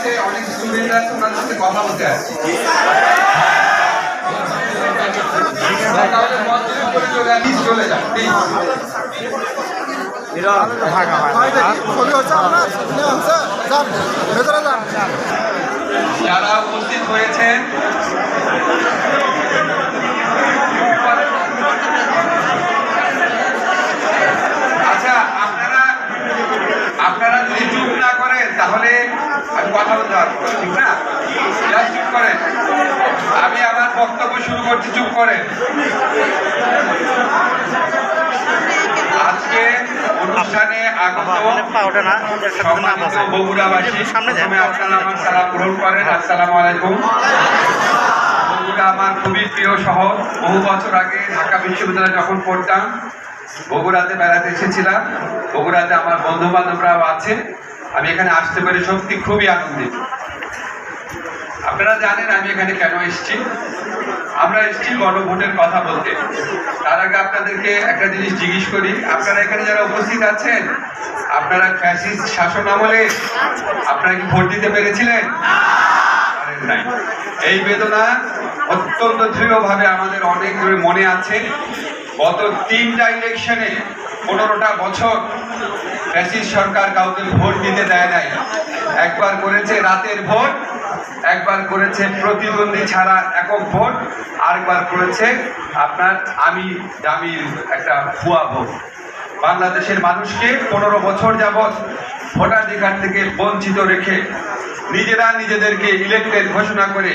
পাশে অনেক স্টুডেন্ট আছে, ওনাদের সাথে কথা বলতে আসছি। তাহলে মঞ্চের উপরে চলে যান প্লিজ। যারা উপস্থিত হয়েছেন আচ্ছা, আপনারা যদি চুপ না করেন তাহলে আমি কথা বলতে পারবো, ঠিক না? চুপ করেন, আমি আমার বক্তব্য শুরু করছি, চুপ করেন। আজকে অনুষ্ঠানে আগত সম্মানিত বগুড়াবাসী, প্রথমে আপনারা আমার সালাম গ্রহণ করেন। আসসালামু আলাইকুম। বগুড়া আমার খুবই প্রিয় শহর। বহু বছর আগে ঢাকা বিশ্ববিদ্যালয়ে যখন পড়তাম, বগুড়াতে বেড়াতে এসেছিলাম। বগুড়াতে আমার বন্ধু বান্ধবরাও আছে। আমি এখানে আসতে পেরে সত্যি খুবই আনন্দিত। আপনারা জানেন আমি এখানে কেন এসেছি। আমরা এসেছি গণভোটের কথা বলতে। তার আগে আপনাদেরকে একটা জিনিস জিজ্ঞেস করি, আপনারা এখানে যারা উপস্থিত আছেন, আপনারা ফ্যাসিস্ট শাসন আমলে আপনারা কি ভোট দিতে পেরেছিলেন? নাই। এই বেদনা অত্যন্ত দৃঢ়ভাবে আমাদের অনেক মনে আছে। গত 3টা ইলেকশনে 15টা বছর ফ্যাসিস্ট সরকার কাউকে ভোট দিতে দেয় নাই। একবার করেছে রাতের ভোট, একবার করেছে প্রতিদ্বন্দ্বী ছাড়া একক ভোট, আরেকবার করেছে আপনার আমি দামির একটা ভুয়া ভোট। বাংলাদেশের মানুষকে 15 বছর যাবৎ ভোটাধিকার থেকে বঞ্চিত রেখে নিজেরা নিজেদেরকে ইলেক্টেড ঘোষণা করে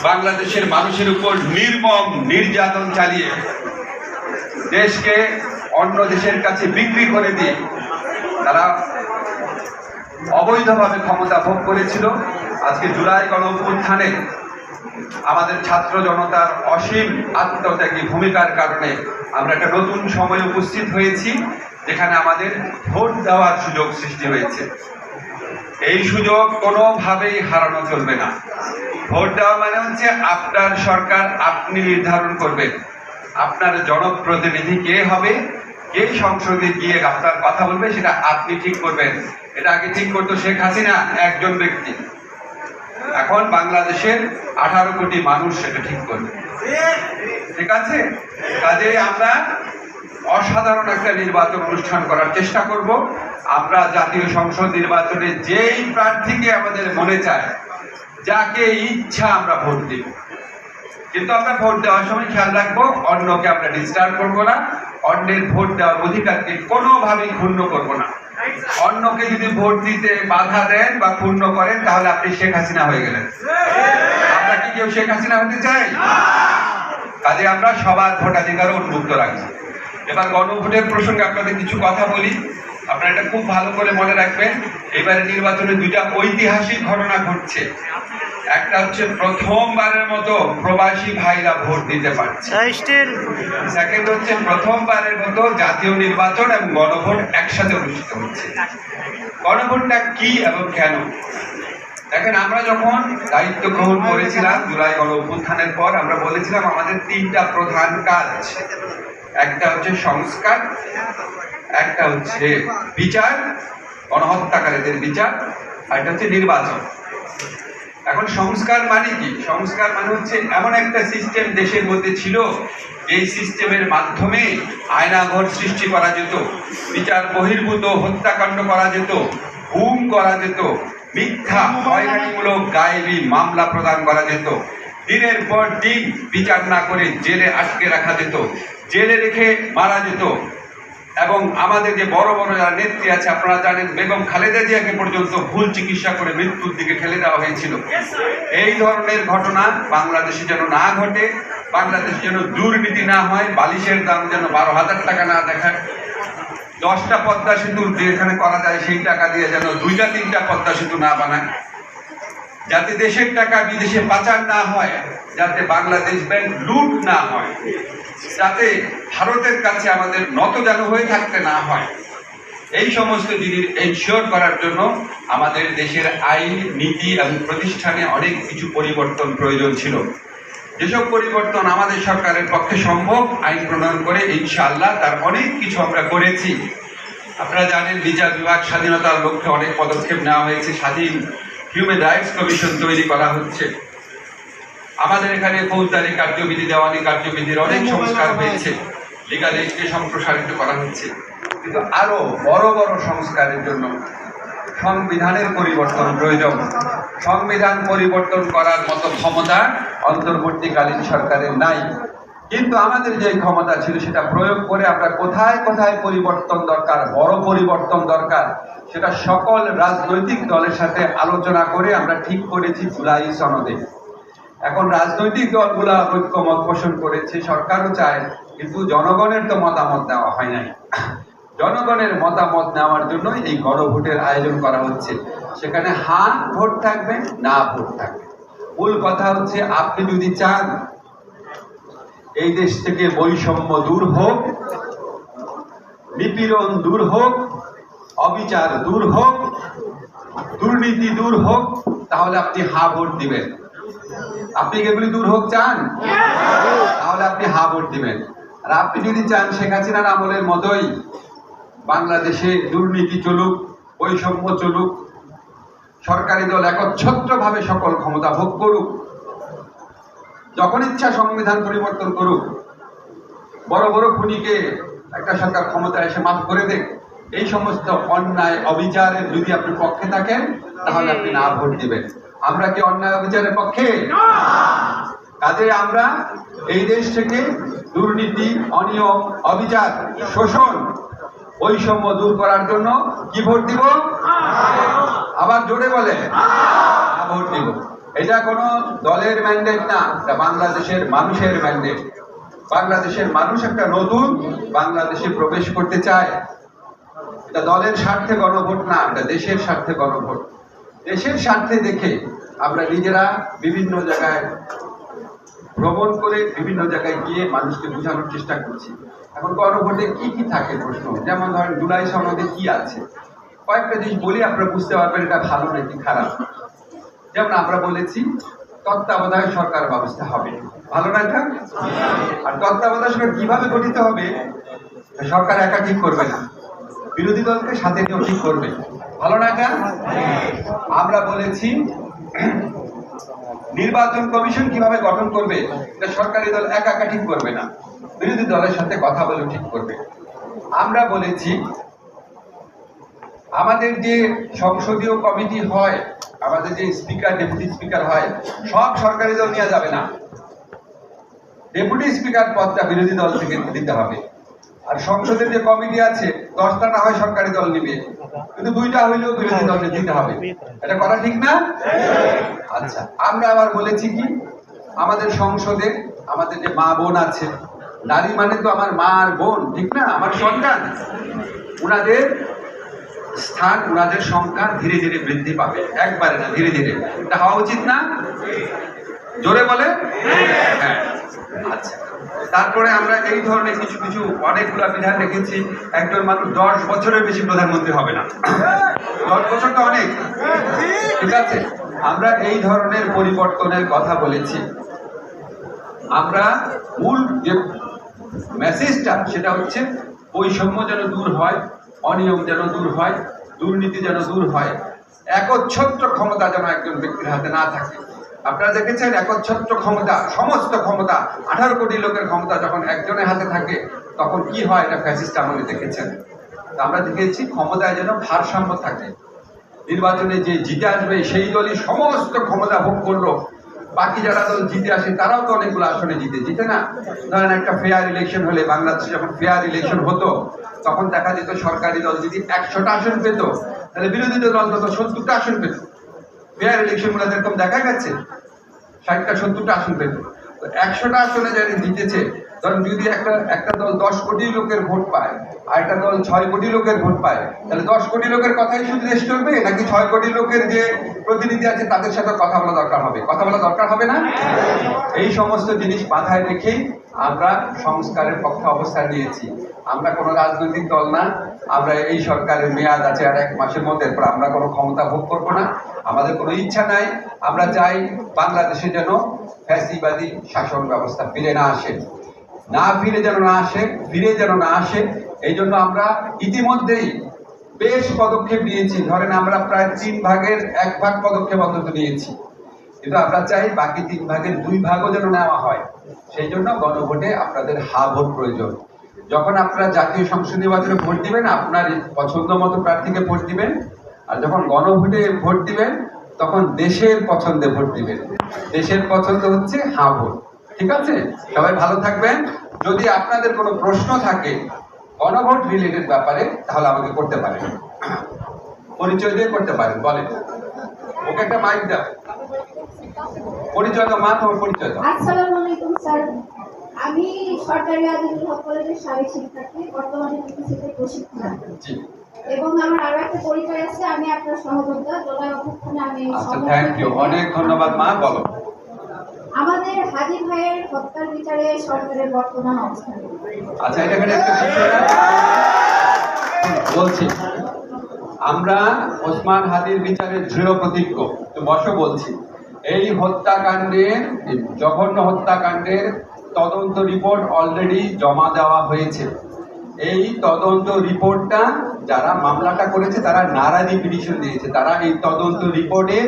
বাংলাদেশের মানুষের উপর নির্মম নির্যাতন চালিয়ে দেশকে অন্য দেশের কাছে বিক্রি করে দিয়ে তারা অবৈধভাবে ক্ষমতা ভোগ করেছিল। আজকে জুলাই গণ অভ্যুত্থানে আমাদের ছাত্র জনতার অসীম আত্মত্যাগী ভূমিকার কারণে আমরা একটা নতুন সময়ে উপস্থিত হয়েছি, যেখানে আমাদের ভোট দেওয়ার সুযোগ সৃষ্টি হয়েছে। এই সুযোগ কোনোভাবেই হারানো চলবে না। ভোট দেওয়া মানে হচ্ছে আপনার সরকার আপনি নির্ধারণ করবেন, আপনার জনপ্রতিনিধি কে হবে, কে সংসদে গিয়ে আপনার কথা বলবে, সেটা আপনি ঠিক করবেন। এটা আগে ঠিক করতো শেখ হাসিনা একজন ব্যক্তি, এখন বাংলাদেশের 18 কোটি মানুষ সেটা ঠিক করবে। ঠিক আছে, কাজে আমরা অসাধারণ একটা নির্বাচন অনুষ্ঠান করার চেষ্টা করব। আমরা জাতীয় সংসদ নির্বাচনে যেই প্রার্থীকে আমাদের মনে চায়, যাকে ইচ্ছা আমরা ভোট দিব। কিন্তু আমরা ভোট দেওয়ার সময় খেয়াল রাখবো অন্যকে আমরা ডিস্টার্ব করবো না, অন্যের ভোট দেওয়ার অধিকারকে কোনোভাবেই ক্ষুণ্ণ করবো না। অন্যকে যদি ভোট দিতে বাধা দেন বা ক্ষুণ্ণ করেন তাহলে আপনি শেখ হাসিনা হয়ে গেলেন। আমরা কি কেউ শেখ হাসিনা হতে চাই? কাজে আমরা সবার ভোটাধিকারও উন্মুক্ত রাখবো। এবার গণভোটের প্রসঙ্গে আপনাদের কিছু কথা বলি, আপনারা এটা খুব ভালো করে মনে রাখবেন। এবারে নির্বাচনে 2টা ঐতিহাসিক ঘটনা ঘটছে। একটা হচ্ছে প্রথমবারের মতো প্রবাসী ভাইরা ভোট দিতে পারছে, সেকেন্ড হচ্ছে প্রথমবারের মতো জাতীয় নির্বাচন এবং গণভোট একসাথে অনুষ্ঠিত হচ্ছে। গণভোটটা কি এবং কেন? দেখেন, আমরা যখন দায়িত্ব গ্রহণ করেছিলাম জুলাই গণ অভ্যুত্থানের পর, আমরা বলেছিলাম আমাদের 3টা প্রধান কাজ। একটা হচ্ছে সংস্কার, একটা হচ্ছে বিচার, গণহত্যাকারীদের বিচার, আর একটা হচ্ছে নির্বাচন। এখন সংস্কার মানে কি? সংস্কার মানে হচ্ছে এমন একটা সিস্টেম দেশের মধ্যে ছিল, এই সিস্টেমের মাধ্যমে আয়নাঘর সৃষ্টি করা যেত, বিচার বহির্ভূত হত্যাকাণ্ড করা যেত, গুম করা যেত, মিথ্যা হয়রানিমূলক গায়েবী মামলা প্রদান করা যেত, দিনের পর দিন বিচার না করে জেলে আটকে রাখা যেত, জেলে রেখে মারা যেত। এবং আমাদের যে বড় বড় যারা নেত্রী আছে, আপনারা জানেন বেগম খালেদা জিয়াকে পর্যন্ত ভুল চিকিৎসা করে মৃত্যুর দিকে ঠেলে দেওয়া হয়েছিল। এই ধরনের ঘটনা বাংলাদেশে যেন না ঘটে, বাংলাদেশে যেন দুর্নীতি না হয়, বালিশের দাম যেন 12,000 টাকা না দেখায়, 10টা পদ্মা সেতু যেখানে করা যায় সেই টাকা দিয়ে যেন 2টা 3টা পদ্মা সেতু না বানায়, যাতে দেশের টাকা বিদেশে পাচার না হয়, যাতে বাংলাদেশ ব্যাংক লুট না হয়, যাতে ভারতের কাছে আমাদের নতজানু হয়ে থাকতে না হয়, এই সমস্ত জিনিস এনশিওর করার জন্য আমাদের দেশের আইন, নীতি এবং প্রতিষ্ঠানে অনেক কিছু পরিবর্তন প্রয়োজন ছিল। যেসব পরিবর্তন আমাদের সরকারের পক্ষে সম্ভব আইন প্রণয়ন করে ইনশাআল্লাহ তার অনেক কিছু আমরা করেছি। আপনারা জানেন বিচার বিভাগ স্বাধীনতার লক্ষ্যে অনেক পদক্ষেপ নেওয়া হয়েছে, স্বাধীন হিউম্যান রাইটস কমিশন তৈরি করা হচ্ছে। আমাদের এখানে ফৌজদারি কার্যবিধি, দেওয়ানি কার্যবিধির অনেক সংস্কার হয়েছে, লিগাল এইডকে সম্প্রসারিত করা হচ্ছে। কিন্তু আরো বড় বড় সংস্কারের জন্য সংবিধানের পরিবর্তন প্রয়োজন। সংবিধান পরিবর্তন করার মতো ক্ষমতা অন্তর্বর্তীকালীন সরকারের নাই। কিন্তু আমাদের যে ক্ষমতা ছিল সেটা প্রয়োগ করে আমরা কোথায় কোথায় পরিবর্তন দরকার, বড় পরিবর্তন দরকার, সেটা সকল রাজনৈতিক দলের সাথে আলোচনা করে আমরা ঠিক করেছি জুলাই সনদে। এখন রাজনৈতিক দলগুলা ঐক্যমত পোষণ করেছে, সরকারও চায়, কিন্তু জনগণের তো মতামত দেওয়া হয় নাই। জনগণের মতামত নেওয়ার জন্য এই গণভোটের আয়োজন করা হচ্ছে। সেখানে হ্যাঁ ভোট থাকবে, না ভোট থাকবে। মূল কথা হচ্ছে, আপনি যদি চান এই দেশ থেকে বৈষম্য দূর হোক, নিপীড়ন দূর হোক, অবিচার দূর হোক, দুর্নীতি দূর হোক, তাহলে আপনি হ্যাঁ ভোট দিবেন। আপনি এগুলি দূর হোক চান, তাহলে আপনি হ্যাঁ ভোট দিবেন। আর আপনি যদি চান শেখ হাসিনার আমলের মতোই বাংলাদেশে দুর্নীতি চলুক, বৈষম্য চলুক, সরকারি দল একচ্ছত্রভাবে সকল ক্ষমতা ভোগ করুক, যখন ইচ্ছা সংবিধান পরিবর্তন করুক, বড় বড় খুনিকে একটা সরকার ক্ষমতায় এসে মাফ করে দেখ, এই সমস্ত অন্যায় অবিচারের যদি আপনি পক্ষে থাকেন, তাহলে আপনি না ভোট দিবেন। আমরা কি অন্যায় অবিচারের পক্ষে? কাজে আমরা এই দেশ থেকে দুর্নীতি, অনিয়ম, অবিচার, শোষণ, বৈষম্য দূর করার জন্য কি ভোট দিব? আবার জোরে বলে ভোট দিব। এটা কোনো দলের ম্যান্ডেট না, এটা বাংলাদেশের মানুষের ম্যান্ডেট। বাংলাদেশের মানুষ একটা নতুন বাংলাদেশে প্রবেশ করতে চায়। এটা দলের স্বার্থে গণভোট না, এটা দেশের স্বার্থে গণভোট। দেশের স্বার্থে দেখে আমরা নিজেরা বিভিন্ন জায়গায় ভ্রমণ করে, বিভিন্ন জায়গায় গিয়ে মানুষকে বোঝানোর চেষ্টা করছি। এখন গণভোটে কি কি থাকে প্রশ্ন, যেমন ধরেন জুলাই সনদে কি আছে, কয়েকটা জিনিস বলি, আপনারা বুঝতে পারবেন এটা ভালো নাকি খারাপ। যেমন আমরা বলেছি তত্ত্বাবধায়ক সরকার ব্যবস্থা হবে, ভালো না এটা? আর তত্ত্বাবধায়ক সরকার কিভাবে গঠিত হবে? সরকার একা ঠিক করবে না, বিরোধী দলকে সাথে নিয়েও ঠিক করবে, ভালো না এটা? আমরা বলেছি নির্বাচন কমিশন কিভাবে গঠন করবে, এটা সরকারি দল একা একা ঠিক করবে না, বিরোধী দলের সাথে কথা বলে ঠিক করবে। আমরা বলেছি আমাদের যে সংসদীয় কমিটি হয়, আমাদের যে স্পিকার, ডেপুটি স্পিকার হয়, সব সরকারি দল নিয়ে যাবে না। ডেপুটি স্পিকার পদটা বিরোধী দল থেকে দিতে হবে। আর সংসদের যে কমিটি আছে, 10টা না হয় সরকারি দল নিবে, কিন্তু 2টা হইলেও বিরোধী দলকে দিতে হবে। এটা করা ঠিক না? আচ্ছা, আমরা আবার বলেছি কি, আমাদের সংসদে আমাদের যে মা বোন আছে, নারী মানে তো আমার মা আর বোন, ঠিক না? আমার সন্তান, ওনাদের স্থান, ওনাদের সংখ্যা ধীরে ধীরে বৃদ্ধি পাবে, একবারে না, ধীরে ধীরে। এটা হওয়া উচিত না? জোরে বলে হ্যাঁ। আচ্ছা, তারপরে আমরা এই ধরনের কিছু কিছু অনেকগুলো বিধান রেখেছি। একজন মানুষ 10 বছরের বেশি প্রধানমন্ত্রী হবে না। 10 বছর তো অনেক, ঠিক আছে? আমরা এই ধরনের পরিবর্তনের কথা বলেছি। আমরা মূল যে মেসেজটা, সেটা হচ্ছে বৈষম্য যেন দূর হয়, অনিয়ম যেন দূর হয়, দুর্নীতি যেন দূর হয়, একচ্ছত্র ক্ষমতা যেন একজন ব্যক্তির হাতে না থাকে। আপনারা দেখেছেন একচ্ছত্র ক্ষমতা, সমস্ত ক্ষমতা, 18 কোটি লোকের ক্ষমতা যখন একজনের হাতে থাকে, তখন কি হয়, এটা ফ্যাসিস্ট আমলে দেখেছেন। আমরা দেখেছি ক্ষমতায় যেন ভারসাম্য থাকে। নির্বাচনে যে জিতে আসবে সেই দলই সমস্ত ক্ষমতা ভোগ করলো, বাকি যারা দল জিতে আসে তারাও তো অনেকগুলো আসনে জিতে না। ধরেন একটা ফেয়ার ইলেকশন হলে, বাংলাদেশে যখন ফেয়ার ইলেকশন হতো, তখন দেখা যেত সরকারি দল যদি 100টা আসন পেত, তাহলে বিরোধী দল অন্তত 70টা আসন পেত। ফেয়ার ইলেকশন গুলো এরকম দেখা গেছে, 60টা 70টা আসন পেত। তো 100টা আসনে যারা জিতেছে, ধরেন যদি একটা দল 10 কোটি লোকের ভোট পায়, আর একটা দল 6 কোটি লোকের ভোট পায়, তাহলে 10 কোটি লোকের কথাই শুধু দেশ চলবে, নাকি 6 কোটি লোকের যে প্রতিনিধি আছে তাদের সাথে কথা বলা দরকার হবে? কথা বলা দরকার হবে না? এই সমস্ত জিনিস মাথায় রেখেই আমরা সংস্কারের পক্ষে অবস্থান নিয়েছি। আমরা কোনো রাজনৈতিক দল না, আমরা এই সরকারের মেয়াদ আছে আর 1 মাসের মধ্যে, এরপর আমরা কোনো ক্ষমতা ভোগ করবো না। আমাদের কোনো ইচ্ছা নাই, আমরা চাই বাংলাদেশে যেন ফ্যাসিবাদী শাসন ব্যবস্থা ফিরে না আসে, ফিরে যেন না আসে। এই জন্য আমরা ইতিমধ্যেই বেশ পদক্ষেপ নিয়েছি। ধরেন আমরা প্রায় 1/3 পদক্ষেপ অন্তত নিয়েছি, কিন্তু আমরা চাই বাকি 2/3 যেন নেওয়া হয়। সেই জন্য গণভোটে আপনাদের হা ভোট প্রয়োজন। যখন আপনারা জাতীয় সংসদ নির্বাচনে ভোট দিবেন, আপনার পছন্দ মতো প্রার্থীকে ভোট দিবেন, আর যখন গণভোটে ভোট দিবেন তখন দেশের পছন্দে ভোট দিবেন। দেশের পছন্দ হচ্ছে হা ভোট। ঠিক আছে, সবাই ভালো থাকবেন। যদি আপনাদের কোনো প্রশ্ন থাকে গণভোট রিলেটেড ব্যাপারে, তাহলে আমাকে করতে পারেন, পরিচয় দিয়ে করতে পারেন। বলেন, ওকে একটা মাইক দাও, পরিচয় দাও। মা, তোমার পরিচয় দাও। আসসালামু আলাইকুম স্যার, আমি সরকারি আজিজুল হক কলেজের সাবেক শিক্ষার্থী, বর্তমানে বিপিসিতে প্রশিক্ষণ। জি, এবং আমার আরো একটা পরিচয় আছে, আমি আপনার সহযোদ্ধা জুলাই অভ্যুত্থানে আমি আচ্ছা, থ্যাংক ইউ, অনেক ধন্যবাদ। মা বলো। আমাদের হাজী ভাইয়ের হত্যার বিচারে সরকারের বর্তমান অবস্থান। আচ্ছা, এটা একটা বিষয় না বলছি, আমরা ওসমান হাদির বিচারে দৃঢ় প্রতিজ্ঞ। তো বসো বলছি, এই হত্যাকাণ্ডের, জঘন্য হত্যাকাণ্ডের তদন্ত রিপোর্ট অলরেডি জমা দেওয়া হয়েছে। এই তদন্ত রিপোর্টটা যারা মামলাটা করেছে তারা নারাজি পিটিশন দিয়েছে। তারা এই তদন্ত রিপোর্টে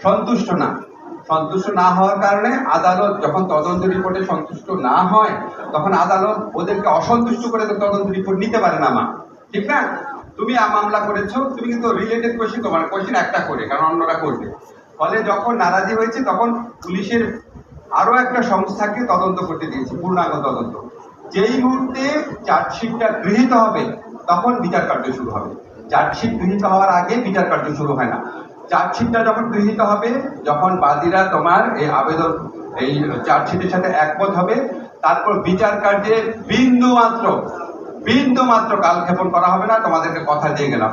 সন্তুষ্ট না। সন্তুষ্ট না হওয়ার কারণে আদালত, যখন তদন্ত রিপোর্টে সন্তুষ্ট না হয় তখন আদালত ওদেরকে অসন্তুষ্ট করে তদন্ত রিপোর্ট নিতে পারে না। মা, ঠিক না? তুমি মামলা করেছো, তুমি কিন্তু রিলেটেড কোয়েশ্চেন, তোমার কোয়েশ্চেন একটা করে, কারণ অন্যরা করবে। ফলে যখন নারাজি হয়েছে তখন পুলিশের আরো একটা সংস্থাকে তদন্ত করতে দিয়েছে, পূর্ণাঙ্গ তদন্ত। যেই মুহূর্তে চার্জশিটটা গৃহীত হবে তখন বিচার কার্য শুরু হবে। চার্জশিট গৃহীত হওয়ার আগে বিচার কার্য শুরু হয় না। চার্জশিটটা যখন গৃহীত হবে, যখন বাদীরা তোমার এই আবেদন, এই চার্জশিটের সাথে একমত হবে, তারপর বিচার কার্যে বিন্দু মাত্র কালক্ষেপণ করা হবে না। তোমাদেরকে কথা দিয়ে গেলাম।